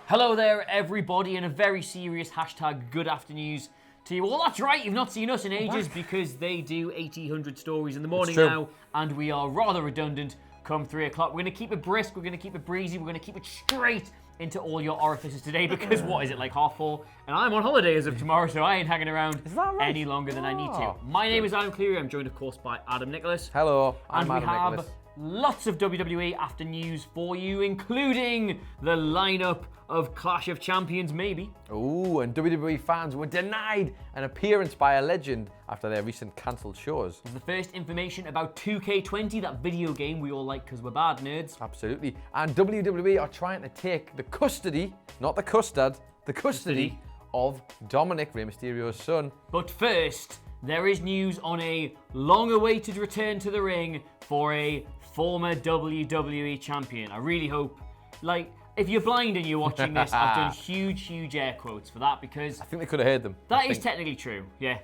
Hello there, everybody, and a very serious hashtag good afternoons to you all. That's right, you've not seen us in ages because they do 100 stories in the morning now, and we are rather redundant come 3 o'clock. We're going to keep it brisk, we're going to keep it breezy, we're going to keep it straight into all your orifices today because what is it, like 4:30? And I'm on holiday as of tomorrow, so I ain't hanging around any longer than I need to. My name is Adam Clery, I'm joined of course by Adam Nicholas. Hello, I'm Adam Nicholas. And we have lots of WWE after news for you, including the lineup of Clash of Champions, maybe. Ooh, and WWE fans were denied an appearance by a legend after their recent cancelled shows. The first information about 2K20, that video game we all like because we're bad nerds. Absolutely. And WWE are trying to take the custody, not the custard, the custody of Dominic, Rey Mysterio's son. But first, there is news on a long-awaited return to the ring for a former WWE champion. I really hope, if you're blind and you're watching this, I've done huge air quotes for that because I think they could have heard them. That is technically true, yeah.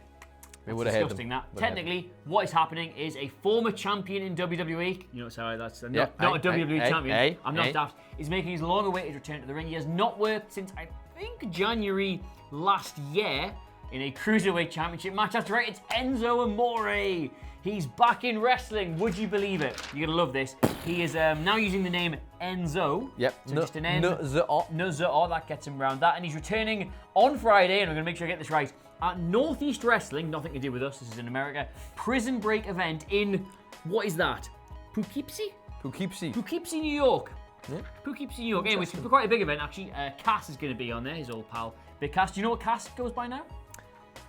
They would have heard them. Technically, what is happening is a former champion in WWE, you know, so that's not a WWE champion, I'm not daft, is making his long-awaited return to the ring. He has not worked since, I think, January last year in a Cruiserweight Championship match. That's right, it's Enzo Amore. He's back in wrestling, would you believe it? You're gonna love this. He is now using the name Enzo. Yep. So just an N. No, that gets him around that. And he's returning on Friday, and I'm gonna make sure I get this right, at Northeast Wrestling, nothing to do with us, this is in America, Prison Break event in, what is that? Poughkeepsie, New York. Yeah. Poughkeepsie, New York. Anyway, it's quite a big event, actually. Cass is gonna be on there, his old pal, Big Cass. Do you know what Cass goes by now?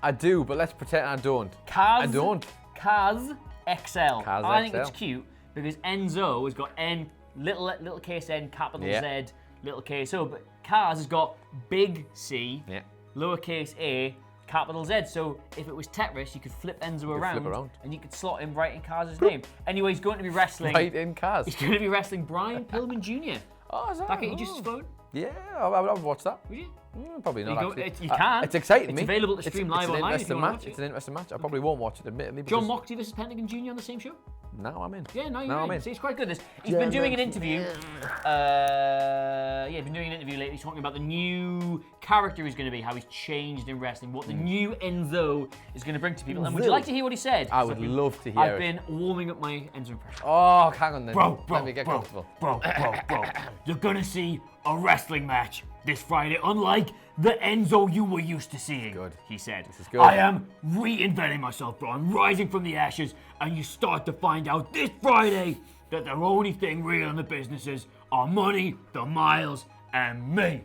I do, but let's pretend I don't. Kaz. I don't. Kaz XL. Kaz I think XL. it's cute because Enzo has got N, little case N, capital Z, little case O, but Kaz has got big C, lowercase a, capital Z. So if it was Tetris, you could flip Enzo around and you could slot him right in Kaz's name. Anyway, he's going to be wrestling. Right in Kaz. He's going to be wrestling Brian Pillman Jr. Oh, is that? Back at your just phone. Yeah, I would watch that. Would you? Probably not, actually. You can. It's exciting It's me. available to stream live online if you want to watch it. It's an interesting match. I probably won't watch it, admittedly. John Moxley versus Pentagon Jr. on the same show? Now I'm in. Yeah, now I'm in. See, it's quite good. He's been doing an interview. He's been doing an interview lately talking about the new character he's going to be, how he's changed in wrestling, what the new Enzo is going to bring to people. And would you like to hear what he said? I would love to hear I've been warming up my Enzo impression. Oh, hang on then. Bro. Let me get comfortable. Bro. You're going to see a wrestling match this Friday, unlike the Enzo you were used to seeing, he said. This is good. I am reinventing myself, bro. I'm rising from the ashes, and you start to find out this Friday that the only thing real in the businesses are money, the miles, and me.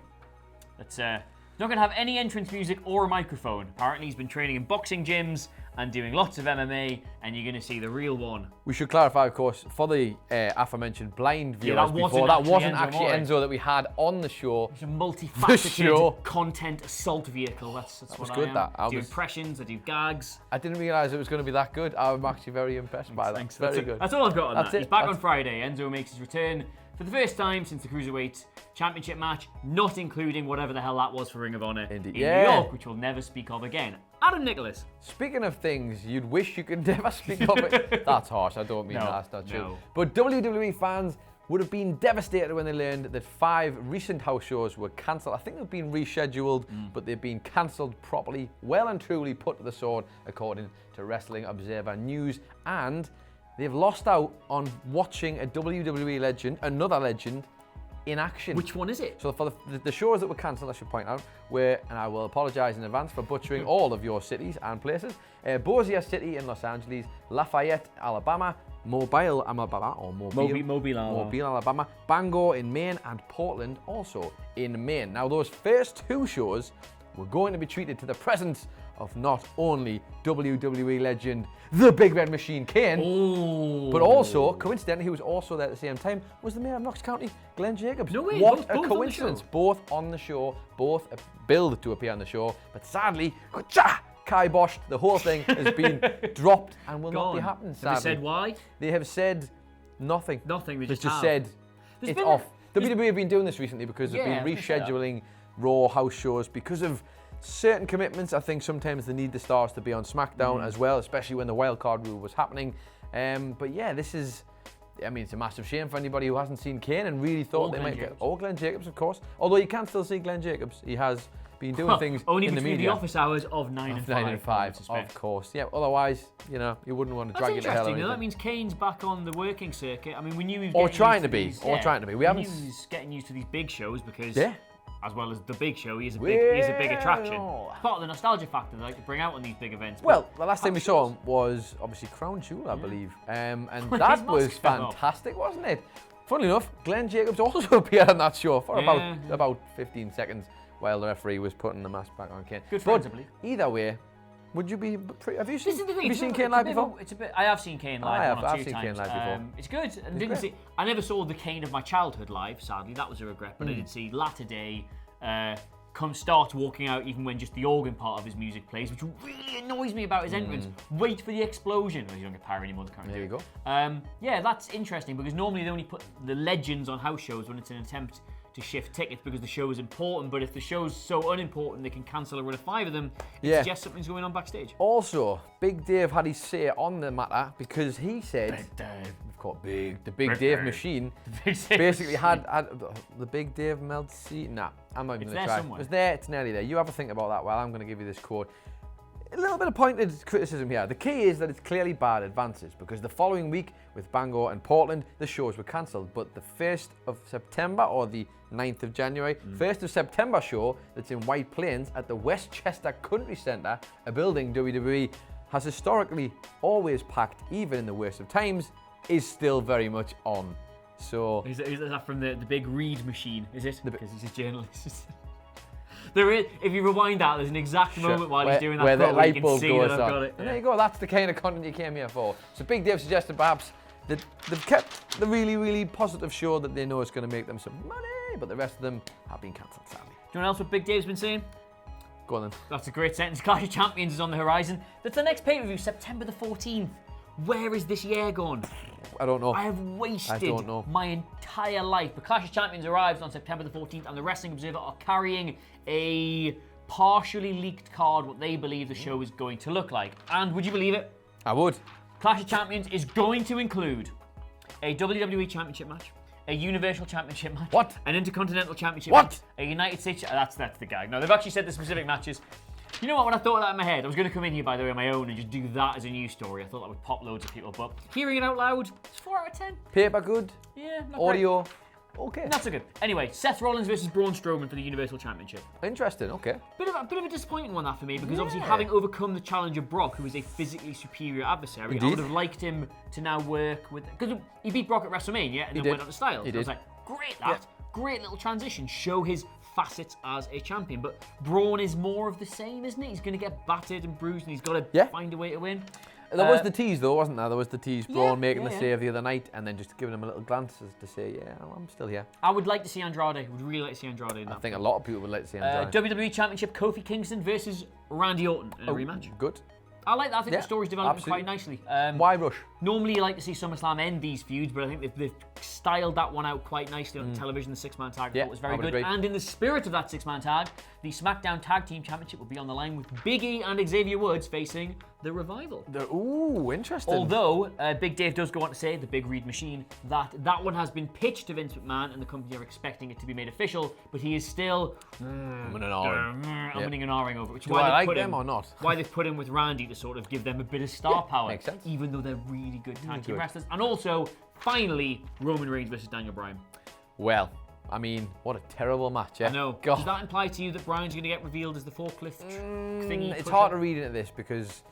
That's not going to have any entrance music or a microphone. Apparently he's been training in boxing gyms and doing lots of MMA, and you're going to see the real one. We should clarify, of course, for the aforementioned blind viewers before, that wasn't actually Enzo that we had on the show. It's a multifaceted content assault vehicle. That's what I am. I do impressions, I do gags. I didn't realise it was going to be that good. I'm actually very impressed by that. Thanks. Very good. That's all I've got on that. He's back on Friday. Enzo makes his return for the first time since the Cruiserweight Championship match, not including whatever the hell that was for Ring of Honor in New York, which we'll never speak of again. Adam Nicholas. Speaking of things you'd wish you could never speak of it. That's harsh, I don't mean that, that's not true. But WWE fans would have been devastated when they learned that 5 recent house shows were cancelled. I think they've been rescheduled, but they've been cancelled properly, well and truly put to the sword, according to Wrestling Observer News. And they've lost out on watching a WWE legend, another legend, in action. Which one is it? So for the shows that were cancelled, I should point out, were, and I will apologise in advance for butchering all of your cities and places, Bossier City in Los Angeles, Lafayette, Alabama, Mobile, Alabama, Bangor in Maine, and Portland also in Maine. Now those first 2 shows were going to be treated to the presence of not only WWE legend, the Big Red Machine Kane, but also, coincidentally, who was also there at the same time, was the mayor of Knox County, Glenn Jacobs. No way, what a coincidence. Both on the show, both billed to appear on the show, but sadly, kiboshed, the whole thing has been dropped and will not be happening, sadly. Have they said why? They have said nothing. Nothing, they just said it's off. WWE have been doing this recently because they've been rescheduling Raw house shows because of certain commitments. I think sometimes they need the stars to be on SmackDown as well, especially when the wildcard rule was happening. But yeah, this is I mean, it's a massive shame for anybody who hasn't seen Kane and really thought they might get... Oh, Glenn Jacobs, of course. Although you can still see Glenn Jacobs. He has been doing things only in the media. between the office hours of 9 and 5. 9 and 5, of course. Yeah, otherwise, you wouldn't want to drag it to hell or anything. That means Kane's back on the working circuit. I mean, we knew he was Or trying to be. We haven't... He was getting used to these big shows because... Yeah. As well as the big show, he's a big attraction. Part of the nostalgia factor they like to bring out on these big events. Well, the last time we saw him was obviously Crown Jewel, I believe. And that was fantastic, wasn't it? Funnily enough, Glenn Jacobs also appeared on that show for about 15 seconds while the referee was putting the mask back on Kane. Good friends, I believe. Either way, would you be... Have you seen Kane live before? I have seen Kane live I've seen Kane live before. It's good. I never saw the Kane of my childhood live, sadly. That was a regret. But I did see latter day starts walking out even when just the organ part of his music plays, which really annoys me about his entrance. Wait for the explosion. Well, you don't get power anymore. There you go. Yeah, that's interesting because normally they only put the legends on house shows when it's an attempt to shift tickets because the show is important, but if the show's so unimportant they can cancel a run of 5 of them, it suggests something's going on backstage. Also, Big Dave had his say on the matter because he said... Big Dave. We've got the Big Dave machine basically had the Big Dave melt seat. Nah, I'm not even going to try. Somewhere. It's there, it's nearly there. You have a think about that while I'm going to give you this quote. A little bit of pointed criticism here. The key is that it's clearly bad advances because the following week with Bangor and Portland, the shows were cancelled. But the 1st of September or the 9th of January, 1st of September show that's in White Plains at the Westchester Country Centre, a building WWE has historically always packed even in the worst of times, is still very much on. So... Is that from the big read machine, is it? Because he's a journalist. There is, if you rewind that, there's an exact moment while he's doing that where the light bulb goes on. Got it. And there you go, that's the kind of content you came here for. So Big Dave suggested perhaps that they've kept the really, really positive show that they know is going to make them some money, but the rest of them have been cancelled, sadly. Do you know what else what Big Dave's been saying? Go on then. That's a great sentence. Clash of Champions is on the horizon. That's the next pay-per-view, September the 14th. Where is this year gone? I don't know. I have wasted my entire life. But Clash of Champions arrives on September the 14th, and the Wrestling Observer are carrying a partially leaked card, what they believe the show is going to look like. And would you believe it? I would. Clash of Champions is going to include a WWE Championship match, a Universal Championship match, what? An Intercontinental Championship match, a United States... That's the gag. No, they've actually said the specific matches. You know what, when I thought of that in my head, I was going to come in here, by the way, on my own and just do that as a news story. I thought that would pop loads of people, but hearing it out loud, it's 4 out of 10. Paper good? Yeah, not Audio? Great. Okay. Not so good. Anyway, Seth Rollins versus Braun Strowman for the Universal Championship. Interesting, okay. Bit of a disappointing one, that for me, because obviously having overcome the challenge of Brock, who is a physically superior adversary, I would have liked him to now work with... Because he beat Brock at WrestleMania and then went on to Styles. I was like, great great little transition. Show his facets as a champion. But Braun is more of the same, isn't it? He's going to get battered and bruised and he's got to find a way to win. There was the tease though, wasn't there? There was the tease, Braun making the save the other night and then just giving him a little glance as to say, yeah, I'm still here. I would like to see Andrade. I would really like to see Andrade in that. I think a lot of people would like to see Andrade. WWE Championship, Kofi Kingston versus Randy Orton in a rematch. Good. I like that. I think the story's developing quite nicely. Why rush? Normally you like to see SummerSlam end these feuds, but I think they've styled that one out quite nicely on television. The 6-man tag I thought was very good. Agree. And in the spirit of that 6-man tag, the SmackDown Tag Team Championship will be on the line with Big E and Xavier Woods facing The Revival. Ooh, interesting. Although, Big Dave does go on to say, the Big Read Machine, that one has been pitched to Vince McMahon and the company are expecting it to be made official, but he is still umming and ahhing over it. Which do I like them or not? Why they've put him with Randy to sort of give them a bit of star power. Makes sense. Even though they're really good tag team wrestlers. And also, finally, Roman Reigns versus Daniel Bryan. Well, I mean, what a terrible match, yeah? I know. God. Does that imply to you that Bryan's going to get revealed as the forklift thingy? It's hard to read into this because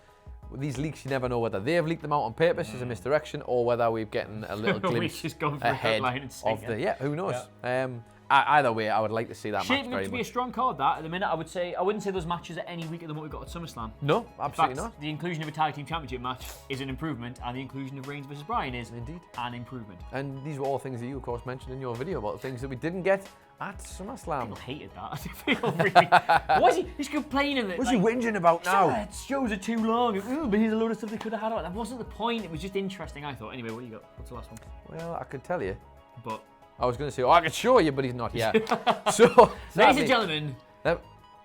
with these leaks, you never know whether they've leaked them out on purpose as a misdirection or whether we've getting a little glimpse just gone for ahead of the... Yeah, who knows? Yeah. Either way, I would like to see that match very much. Shaping up to be a strong card, that. At the minute, I wouldn't say those matches are any weaker than what we got at SummerSlam. No, absolutely In fact, not. The inclusion of a tag team championship match is an improvement, and the inclusion of Reigns versus Bryan is indeed an improvement. And these were all things that you, of course, mentioned in your video about things that we didn't get at SummerSlam. People hated that. I feel really... What is he? He's complaining that... What's he whinging about now? Shows are too long. But here's a load of stuff they could have had on. That wasn't the point. It was just interesting, I thought. Anyway, what you got? What's the last one? Well, I could tell you. But... I was going to say, I could show you, but he's not here. So, ladies and gentlemen,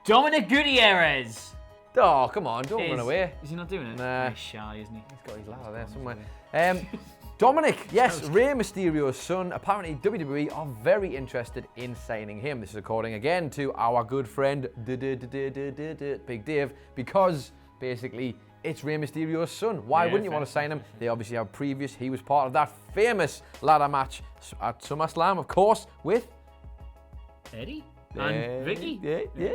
Dominic Gutierrez. Oh, come on, don't run away. Is he not doing it? Nah. He's shy, isn't he? He's got his ladder there somewhere. Dominic, yes, Rey Mysterio's son. Apparently, WWE are very interested in signing him. This is according again to our good friend Big Dave, because basically it's Rey Mysterio's son. Why wouldn't you want to sign him? They obviously have previous. He was part of that famous ladder match at SummerSlam, of course, with Eddie. And Vicky? Yeah.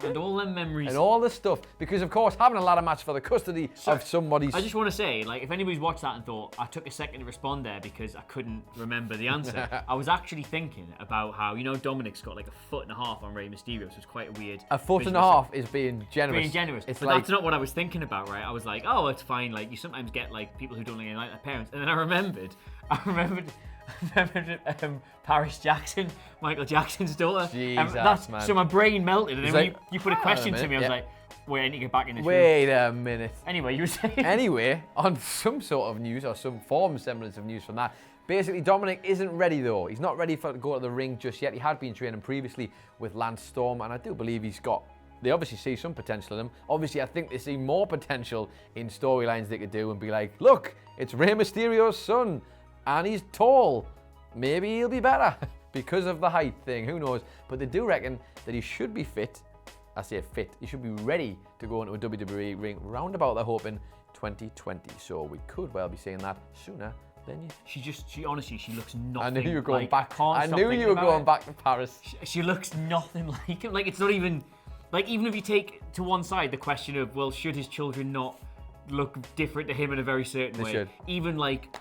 And all them memories. And all this stuff. Because, of course, having a ladder match for the custody of somebody's... I just want to say, like, if anybody's watched that and thought, I took a second to respond there because I couldn't remember the answer, I was actually thinking about how, Dominic's got like 1.5 foot on Rey Mysterio, so it's quite a weird... 1.5 foot is being generous. Being generous. It's but like... that's not what I was thinking about, right? I was like, oh, it's fine. Like, you sometimes get, like, people who don't really like their parents. And then I remembered Paris Jackson, Michael Jackson's daughter. Jesus, man. So my brain melted, and then like, you put a question to me, I was like, wait, I need to get back in this room. Wait a minute. Anyway, you were saying... Anyway, on some sort of news, or some form semblance of news from that, basically Dominic isn't ready though. He's not ready to go to the ring just yet. He had been training previously with Lance Storm, and I do believe they obviously see some potential in him. Obviously, I think they see more potential in storylines they could do and be like, look, it's Rey Mysterio's son, and he's tall. Maybe he'll be better because of the height thing. Who knows? But they do reckon that he should be fit. I say fit. He should be ready to go into a WWE ring roundabout, they're hoping, 2020. So we could well be seeing that sooner than you. She honestly, she looks nothing. I knew you were going like, back. I knew you were going back to Paris. She looks nothing like him. Like, it's not even... Like, even if you take to one side the question of, well, should his children not look different to him in a very certain way? Should. Even, like...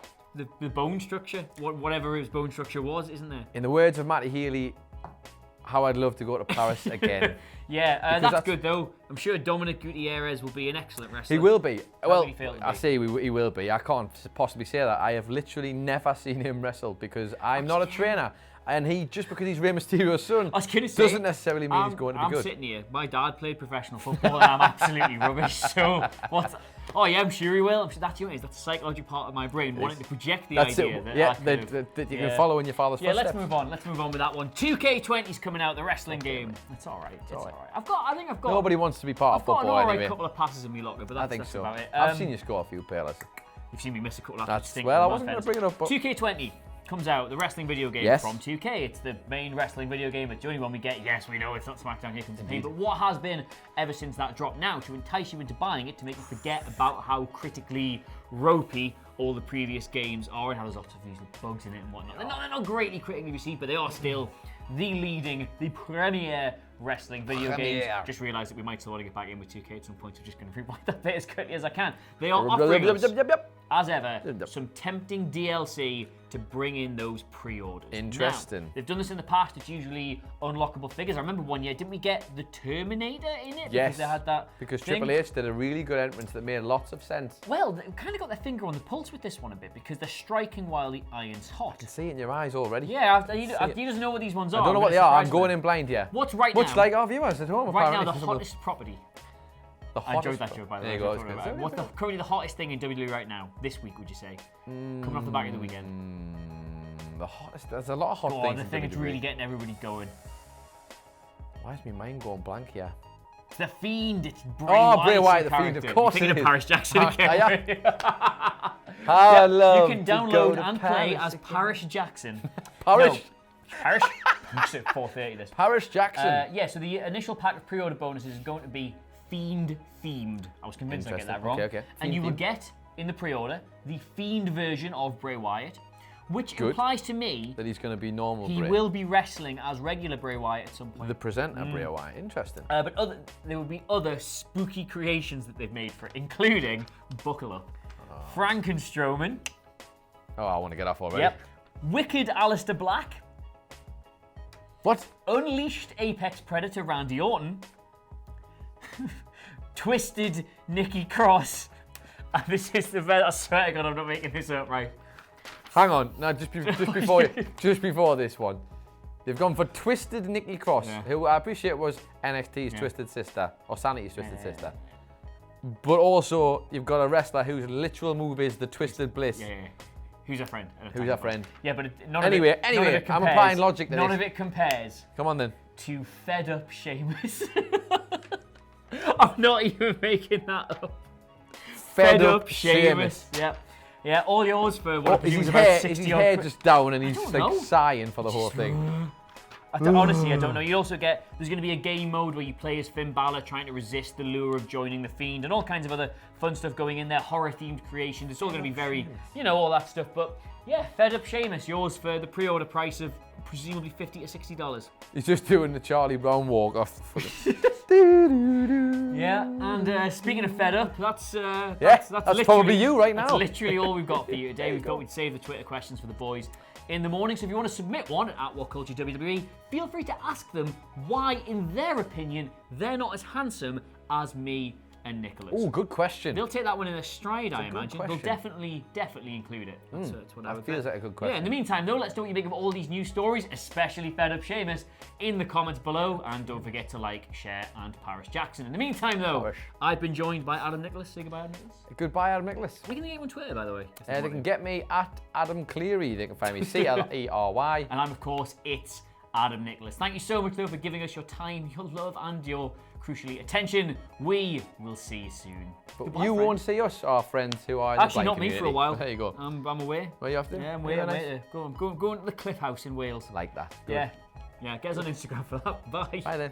The bone structure, whatever his bone structure was, isn't there? In the words of Matty Healy, how I'd love to go to Paris again. Yeah, that's good though. I'm sure Dominic Gutierrez will be an excellent wrestler. He will be. Well, I say he will be. I can't possibly say that. I have literally never seen him wrestle because I'm not a trainer. And just because he's Rey Mysterio's son, doesn't necessarily mean he's going to be good. I'm sitting here. My dad played professional football and I'm absolutely rubbish. So, oh yeah, I'm sure he will. That's the psychological part of my brain wanting to project the idea that you can follow in your father's footsteps. Let's move on. Let's move on with that one. 2K20's coming out, the wrestling game. It's all right. It's all right. I think I've got. Nobody wants to be part of football anyway. I've got a couple of passes in my locker, but that's about it. I've seen you score a few pairs. You've seen me miss a couple of I wasn't going to bring it up. But 2K20 comes out, the wresting video game from 2K. It's the main wrestling video game. It's the only one we get. Yes, we know it's not SmackDown, here comes the Fiend. But what has been ever since that drop now to entice you into buying it, to make you forget about how critically ropey all the previous games are and how there's lots of usual bugs in it and whatnot. They're not greatly critically received, but they are still the premier wrestling video games. Just realised that we might still want to get back in with 2K at some point, so I'm just going to rewind that bit as quickly as I can. They are offering us, as ever, some tempting DLC to bring in those pre-orders. Interesting. Now, they've done this in the past. It's usually unlockable figures. I remember one year, didn't we get the Terminator in it? Yes. Because they had that because Triple H did a really good entrance that made lots of sense. Well, they kind of got their finger on the pulse with this one a bit because they're striking while the iron's hot. I can see it in your eyes already. Yeah, he doesn't know what these ones are. I don't know what they are. I'm going in blind here. What's right now? Much like our viewers at home. Right now, the hottest property. I enjoyed that joke, by the way. What's currently the hottest thing in WWE right now, this week, would you say? Coming off the back of the weekend. The hottest? There's a lot of hot things. The thing that's really getting everybody going. Why is my mind going blank here? It's the Fiend. It's Bray Wyatt, the Fiend. Of course it is. Thinking of Paris Jackson again. You can download and play as Paris Jackson. Paris? Paris? It's at 4:30 this. Paris Jackson. So the initial pack of pre-order bonuses is going to be Fiend themed. I was convinced I get that wrong. Okay. And you will get in the pre-order the Fiend version of Bray Wyatt, which implies to me that he's going to be normal. He will be wrestling as regular Bray Wyatt at some point. The presenter Bray Wyatt. Interesting. But there will be other spooky creations that they've made for it, including, buckle up, Frankenstrowman. Oh, I want to get off already. Yep. Wicked Aleister Black. What? Unleashed Apex Predator Randy Orton. Twisted Nikki Cross. And this is the best. I swear to God, I'm not making this up, right? Hang on, no, just before this one, they've gone for Twisted Nikki Cross, who I appreciate was NXT's Twisted Sister or Sanity's Twisted Sister, but also you've got a wrestler whose literal move is the Twisted Bliss. Who's a friend? Who's a friend? Yeah, but anyway, I'm applying logic to this. None of it compares. Come on then. To Fed Up Sheamus. I'm not even making that up. Fed Up Sheamus. Yep. Yeah, all yours for what Is his hair just down and he's like sighing for the whole thing? Honestly, I don't know. You also get, there's going to be a game mode where you play as Finn Balor trying to resist the lure of joining the Fiend and all kinds of other fun stuff going in there, horror-themed creations. It's all going to be very, all that stuff. But yeah, Fed Up Sheamus, yours for the pre-order price of presumably $50 to $60. He's just doing the Charlie Brown walk off. Yeah, and speaking of Fed Up, that's probably you right now. That's literally all we've got for you today. We'd save the Twitter questions for the boys in the morning. So if you want to submit one at What Culture WWE, feel free to ask them why, in their opinion, they're not as handsome as me and Nicholas. Oh, good question. They'll take that one in a stride, I imagine. They'll definitely include it. That's what I would feels like a good question. Yeah, in the meantime, though, let's know what you think of all these news stories, especially Fed Up Sheamus, in the comments below. And don't forget to like, share, and Paris Jackson. In the meantime, though, I've been joined by Adam Nicholas. Say goodbye, Adam Nicholas. Goodbye, Adam Nicholas. Where can they get you on Twitter, by the way? They can get me at Adam Clery. They can find me Clery. And I'm, of course, it's Adam Nicholas. Thank you so much, though, for giving us your time, your love, and your, crucially, attention. We will see you soon. But goodbye, you won't see us, our friends who are actually in the not me for a while. There you go. I'm away. Where you off to? Yeah, I'm away. Go to the Cliff House in Wales. Like that. Good. Yeah, get us on Instagram for that. Bye. Bye then.